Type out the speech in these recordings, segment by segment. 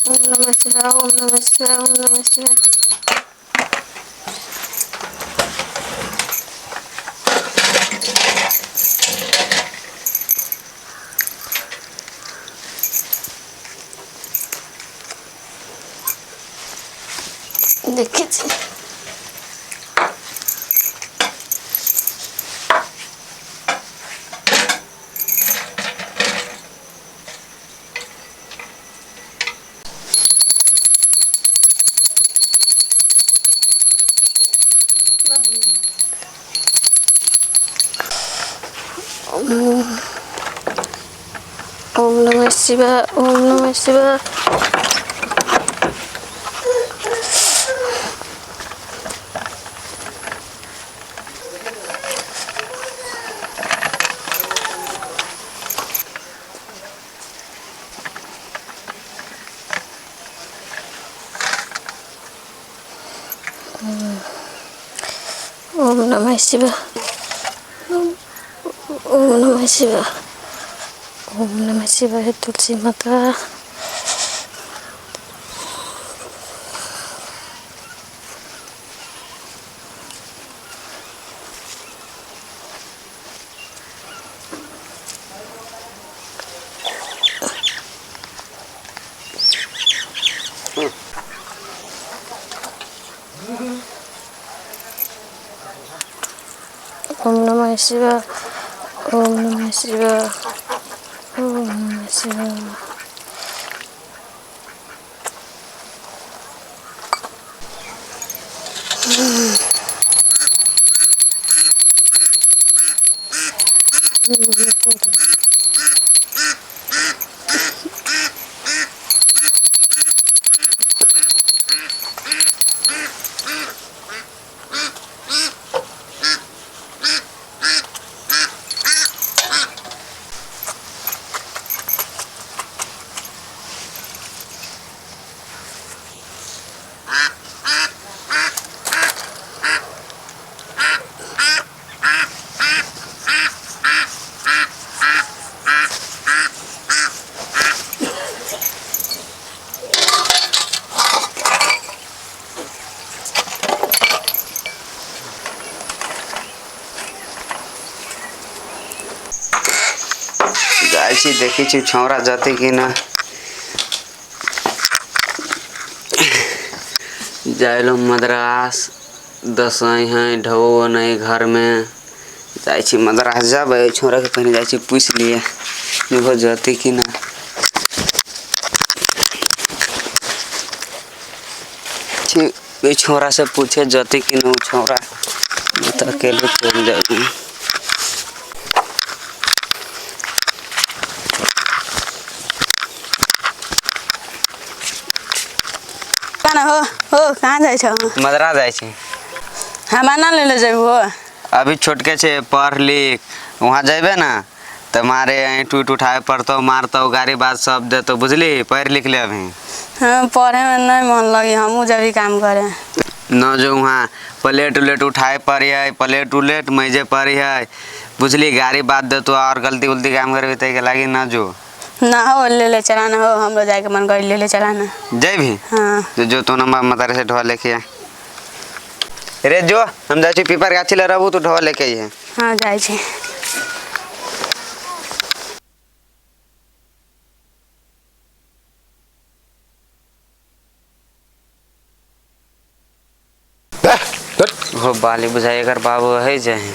ओम नमः शिवाय ओम नमः शिवाय ओम नमः शिवाय। देखिए ओम नमः शिवाय ओम नमः शिवाय। ओम नमः शिवाय ओम नमः शिवाय ओम नमः शिवाय। तुलसी माता ओम नमः शिवाय ओम नमः शिवाय ओम नमः शिवाय। जाइছি देखी छौरा जाती कि ना जाइलो मद्रास दसई है ढो नहीं घर में जाइছি मद्रास जब छौरा के पहले जाइছি पूछ लिए देखो जाती कि ना। छोरा से पूछे जाती कि ना छोरा तो अकेले चल जाए। हो कहाँ जाए छो? मद्रास जाए हमारा ले ले जाबो। अभी छोटके से पढ़ लिख वहाँ जाबे ना तो मारे टूट उठाए पड़तो मारतो गाड़ी बात सब दे तो बुझली पढ़ लिख ले अभी। हाँ पढ़े में नहीं मन लगी हम जब काम करे न जो वहाँ प्लेट उलेट उठाए पड़ी है प्लेट उलेट मैजे पड़ी है बुझली गाड़ी बात दे तो और गलती उल्टी काम करे के लगी न जो ना हो ले चलाना हो हम लोग जाके मन कर ले चलाना जय भी। हाँ जो तो नंबर मतारे से ढोल लेके रे जो हम जाए पेपर गाछी ले रहू तो ढोल लेके है। हाँ जाए छी। हो बाली बुझाई अगर बाबू है जाए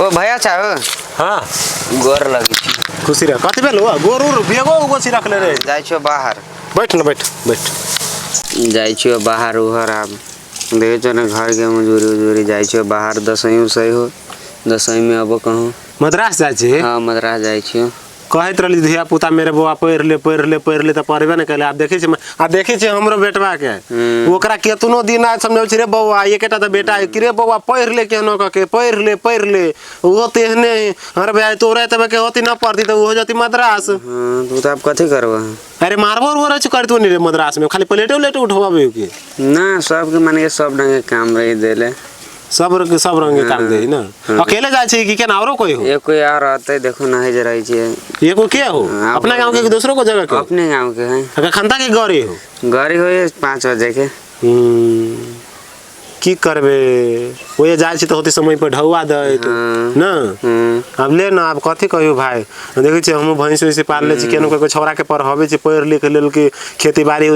ओ भैया चाहो। हाँ गोर लगी खुशी रह कथी भेल गोर उर बेगो गोसी रख ले रे जाय छो बाहर बैठ न बैठ जाय छो बाहर उहर आब देखे छो ना घर के मजूरी उजूरी जाय छो बाहर दसई सही हो दसई में अब कहूँ मद्रास जाए छे। हाँ मद्रास जाय छो कहत रहली धिया पुता मेरे बउआ पढ़ ले तो पढ़बे न कैले। आप देखे छे हमरो बेटवा के ओकरा केतनो दिन आज समझौ छे रे बउआ एकेटा त बेटा है कि रे बउआ पढ़ ले केनो क के पढ़ ले वो तेहने हर भाई तोरे तबे के होती न पढ़ती तो हो जाती मद्रास। हां तू त अब कथि करबा अरे मारबो रो छ करतो नि रे मद्रास में खाली प्लेट उठवाबे के ना सब के माने सब ढंग के काम रही देले सब रंग के काम दे ना। अकेले जाय छी कि केना औरो कोई हो? ये कोई और आते देखो ना है जरा छे। ये को के हो? अपना गांव के दूसरों को जगह के? अपने गांव के हैं। अगर खंता के गरी हो? गरी हो 5 बजे के। की करबे ओए जाय छी त होते समय पर ढौआ दे तो ना। अब ले ना अब कथि कहियो भाई देखै छी हम भैंस से पाल ले छी केनो के छोरा के पर हबे छी पढ़ लिख लेल के खेती बाड़ी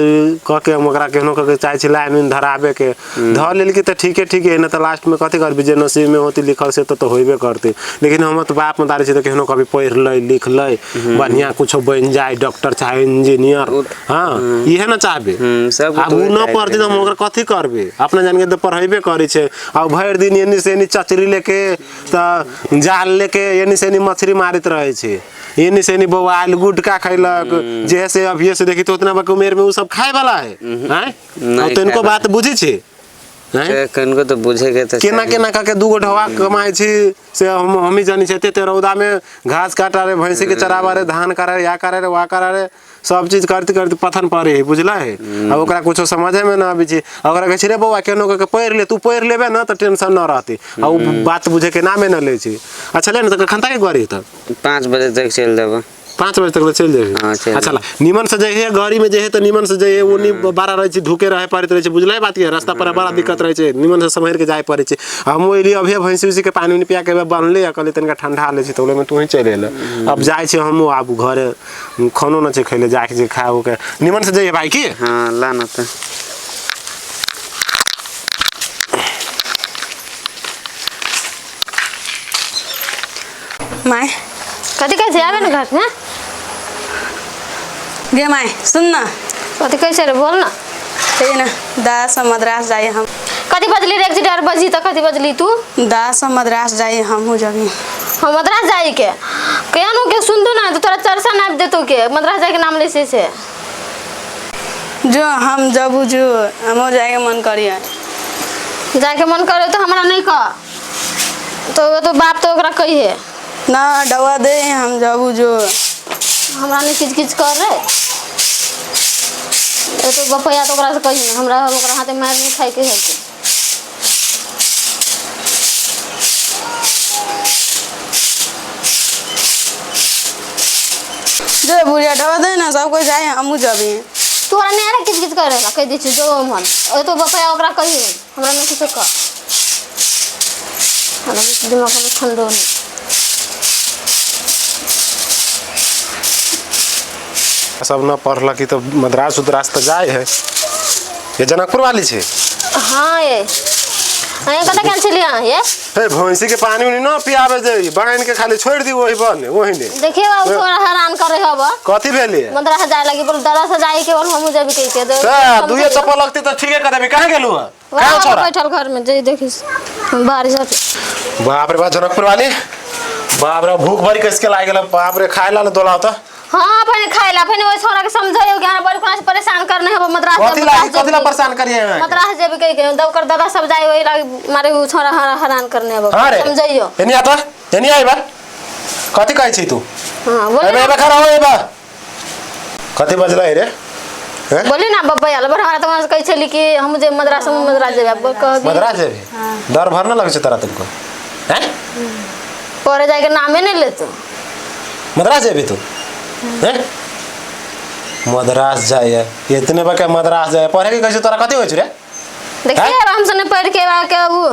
क के हम ओकरा केनो के चाहे छी लाइन धराबे के ध लेल के त ठीक है ना त लास्ट में कथि करबे जे नसीब में होती लिखल से तो होइबे करते। लेकिन हम त बाप मदारी छी त केनो कभी पढ़ ले लिख ले बढ़िया कुछ बन जाए डॉक्टर चाहे इंजीनियर। हां इहे ना चाहबे सब अब न पढ़ती त हम ओकरा कथि करबे अपना जान के त पढ़ाइबे करै छै। आ भर दिन एनी से एनी चचरी लेके त जाल लेके एनी से एनी मछली मारित रहे छै एनी से एनी बवाल गुटका खैलक जैसे अभी से देखी तो उतना बक उम्र में वो सब खाए वाला है हैं तो इनको बात बुझी छै कनको तो बुझे के त केना का के दूगो ढवा कमाई छी से हम ही जानी छै ते रौदा में घास काटा रे भैंसी के चरावा रे धान काटा रे या काटा रे वा काटा रे सब चीज करते करते पथन पड़े है बुझला है। अब ओकरा कुछ समझे में ना आबी छै ओकरा कह छी रे बौआ केनो के पढ़ ले तू पढ़ लेबे ना त टेंशन न रहती आ बात बुझे के नामे न ले छी। अच्छा ले न त खंता के गरी त 5 बजे तक चल देबो 5 बजे तक चल जाए। अच्छा निमन से जाइए गाड़ी में जाइए तो निमन से जाइए वो नहीं 12 रहे ढुके रहे पड़े रहे बुझल बात है रास्ता पर बड़ा दिक्कत रहे निमन से संभर के जाए पड़े। हम वो अभी भैंसी उसी के पानी पिया के बनले कहले तनिका ठंडा ले तो में तू ही चल अल अब जाए हम आब घर खानो न खैले जाके खाओ के निमन से जाइए भाई की। हाँ लाना तो माय कथी कहै छै आबे न घर में गे माय सुन ना कथी कहै छै रे बोल ना। ते ना दास मद्रास जाए हम। कथी बजली रे 1 बजी त कथी बजली तू? दास मद्रास जाए हमहू जगी हम मद्रास जाए के केनो के सुन दो ना तो तोरा चर्चा नाप देतो के मद्रास जाए के नाम ले से जो हम जबू जो हमो जाए के मन करिए जाए के मन करे तो हमरा नहीं कह तो बाप तो ओकरा कहिए ना डवा दे हम जबू जो हमरा नहीं किच कर रे तो बपैया तो ओकरा से कही हमरा ओकरा हाथे मार नहीं खाए के है जो बुढ़िया डवा दे ना सब कोई जाए हमहू जबी तोरा नहीं रे किच करे ला कह दी छी जो मन तो बपैया ओकरा कही हमरा नहीं कुछ कह हमरा दिमाग में ठंडो नहीं सब न पढ़ल की तो मद्रास उद्रास तो जाए है ये जनकपुर वाली छे। हां ये अरे कता केन छलिया ये हे भैंसी के पानी उनी न पियाबे जे बाइन के खाली छोड़ दी वही बने वही ने देखिए बाबू थोड़ा हैरान करे हबा कथि भेले मद्रास जाए लगी बोल दादा से जाए के बोल हम जब कह के दे दुए चप्पल लगती तो ठीक है कदे कहां गेलु कहां छोरा बैठल घर में जई देखिस बाहर जाते बाप रे बा जनकपुर वाली बाप रे भूख भरी कैसे लाग गेल बाप रे खाए ला दोला त हां पहले खाइला पहले ओइ छोरा के समझाइयो कि बड़ कोना से परेशान करने है मद्रास कथि ला परेशान करिए मद्रास जब कह के दब कर दादा सब जाए ओइ मारे उ छोरा हैरान करने है समझाइयो एनी आता एनी आइबा कथि कहै छी तू हां बोल एबे खड़ा हो एबा कथि बजलै रे बोली ना बब्बा यार बड़ हमरा त कहै छली कि हम जे मद्रास जेबे कहबी मद्रास जेबे डर भर न लगे छ तोरा तुमको हैं परे जाके नामे नहीं ले तू मद्रास जेबे तू हैं मद्रास जाए इतने बके मद्रास जाए पढ़े के कैसे तोरा कथि होय छ रे देखिए हम सने पढ़ के आ के वो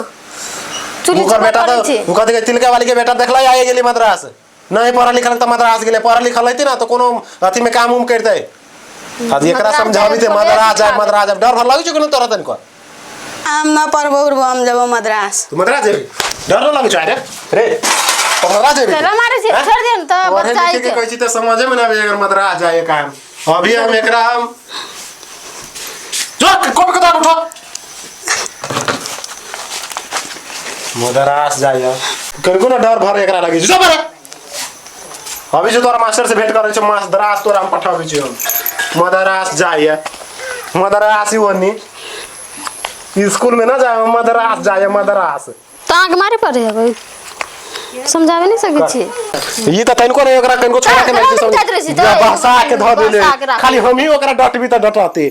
चुली ओकर बेटा तो उ कथि के तिलका वाली के बेटा देखला आए गेली मद्रास नहीं पढ़ा लिखल त मद्रास गेले पढ़ा लिखल रहती ना तो कोनो अथि में काम उम करते आज एकरा समझाबी ते मद्रास जाए डर भर लागै छ कोनो तोरा तनको हम ना पढ़बो हम जब मद्रास तू मद्रास जेबी डर न लागै छ रे मद्रास जेबी चलो मारे से छोड़ दे त बच्चा के कहै छी त समझे में ना आबे अगर मद्रास जाए काम अभी हम एकरा हम जो कब कदा उठो मद्रास जाए कनको न डर भर एकरा लागि जो बरे अभी जो तोरा मास्टर से भेंट करे छ मद्रास तोरा हम पठाबै छी हम मद्रास जाए मद्रास ही वनी स्कूल में ना जाए मद्रास जाए मद्रास ता के मारे पड़े है भाई समझावे नहीं सकै छी ई त तनको नै ओकरा कनको छोड़ा के नहीं समझ भाषा के ध देले खाली हम ही ओकरा डटबी त डटते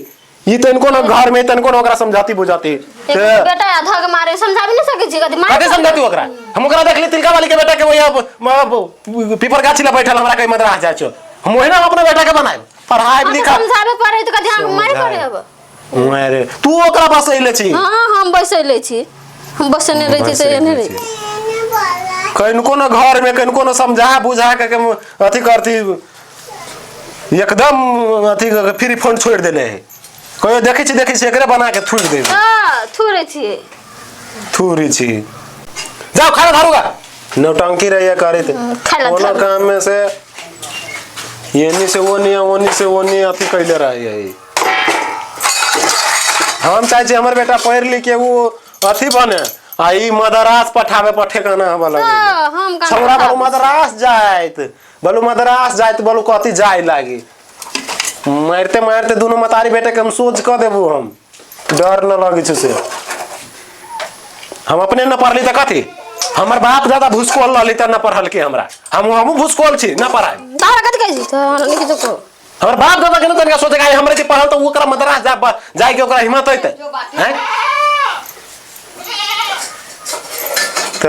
ई तनको न घर में तनको न ओकरा समझाती बुझाती बेटा आधा के मारे समझा भी नहीं सके छी कदी कते समझाती ओकरा हम ओकरा देखली तिलका वाली के बेटा के वो पीपर गाछी ला बैठल हमरा कहीं मद्रास जाय छो हम ओहिना अपने बेटा के बनाए पढ़ाई लिखा समझाबे पड़े तो कदी हम मारे पड़े अब मारे तू ओकरा बसैले छी हां हम बसैले छी हम बसने रही छी से नहीं रही कनको न घर में कनको न समझा बुझा के अथी करती एकदम अथी फ्री फंड छोड़ देले है कोई देखै छी एकरे बना के थूर दे हां थूरे छी थूरी छी जाओ खाना धारूगा नौटंकी रहिए करे थे कोनो काम में से ये नहीं से वो नहीं अथी कैले रही है हम चाहे छी हमर बेटा पढ़ लिख के वो अथी बने आई मदरास पठे काना वाला हम का छोरा बाबू मदरास जाइत बोलू कथी जाय लागी मारते दोनों मतारी बेटे के हम सोच क देबू हम डर न लगे से हम अपने न पढ़ली त कथी हमर बाप ज्यादा भूसकोल रहली त न पढ़ल के हमरा हम भूसकोल छी न पढ़ाई तारा कथी कहै छी त लिख दो को हमर बाप दादा के न तनिका सोचे के हमरे जे पढ़ल त ओकरा मदरास जाय के ओकरा हिम्मत होइते हैं त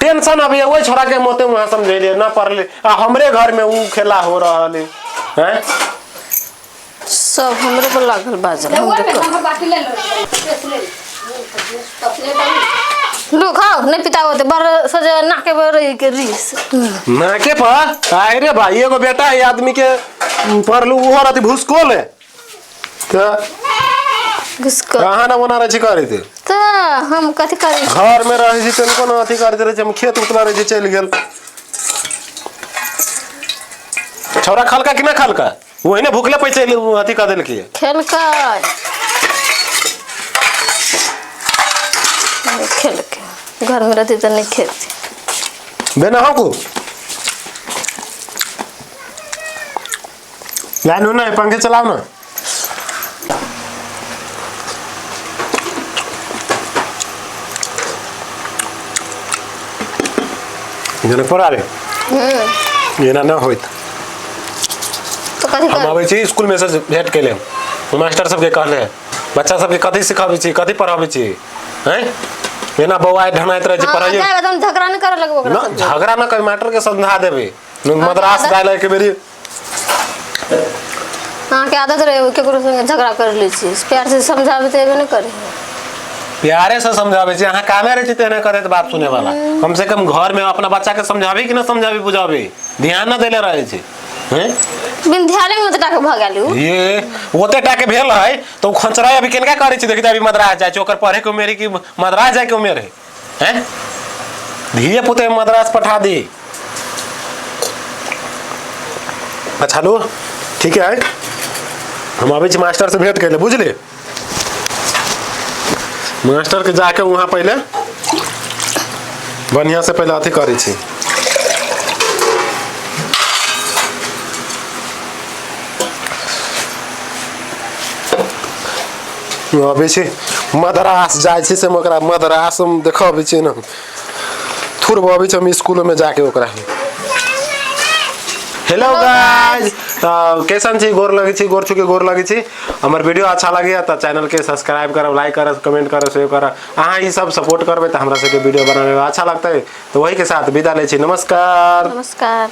टेंशन अभी वो छोरा के मोते वहां समझे लिए ना पढ़ ले हमरे घर में वो खेला हो रहा है हैं सब हमरे पर लागल बाजल लो खाओ नहीं पिता होते बर सजे नाके पर के रीस नाके पर आए रे भाई एगो बेटा है आदमी के पढ़लू वो रहती भूसकोल है किसको कहां ना बना रही करे थे त हम कथी करी घर में रही छी तनको न अथी करते रहे हम खेत उतला रहे चल गेल छोरा खलका कि ना खलका वही ने भूखले पैसे अथी कर देल की खेल के घर में रहती तो नहीं खेलती बेना हो को लाइन ना पंखे चलाओ ना जने पढ़ा रे ये ना होइत तो कथी हम कर आबै छी स्कूल में से भेट केले मास्टर सब के कहले बच्चा सब के कथि सिखाबै छी कथि पढ़ाबै छी हैं बिना बौआ ढनाइत रहे छी पढ़ाइए जाय तुम झगड़ा नहीं करे लगबो ना झगड़ा ना कर मास्टर के समझा देबे मद्रास जाय के बेरी हां के आदत रहे केकरो संगे झगड़ा कर लै छी प्यार से समझाबे त एबे नहीं करे प्यारे से समझावे छी अहाँ कामे रहे छी तेने करे त बात सुने वाला कम से कम घर में अपना बच्चा के समझावे कि ना समझावे बुझावे ध्यान ना देले रहे छी हैं विद्यालय में तटा के भगालू ये ओते टाके भेल है तो खंचरा अभी केनका करे छी देखि अभी मद्रास जाय छी ओकर पढ़े के उमेर की मद्रास जाय के उमेर है हैं धीरे पुते मद्रास पठा दी अच्छा लो ठीक है हम अभी छी मास्टर से भेंट कैले बुझले मास्टर के जाके वहां पहले बढ़िया से पहले अथी करे छी अभी छी मद्रास जाय छी से ओकरा मद्रास हम देखबे छी न थुरबो अभी छी हम स्कूल में जाके ओकरा हेलो गाइस कैसन छी गोर लगे छी गोर छुके गोर लगे छी हमर वीडियो अच्छा लगे तो चैनल के सब्सक्राइब करब लाइक करब कमेंट करब शेयर करब अहाँ ई सब सपोर्ट करबे तो हमरा सबके वीडियो बनावे में अच्छा लगता है तो वही के साथ विदा ले छी नमस्कार नमस्कार।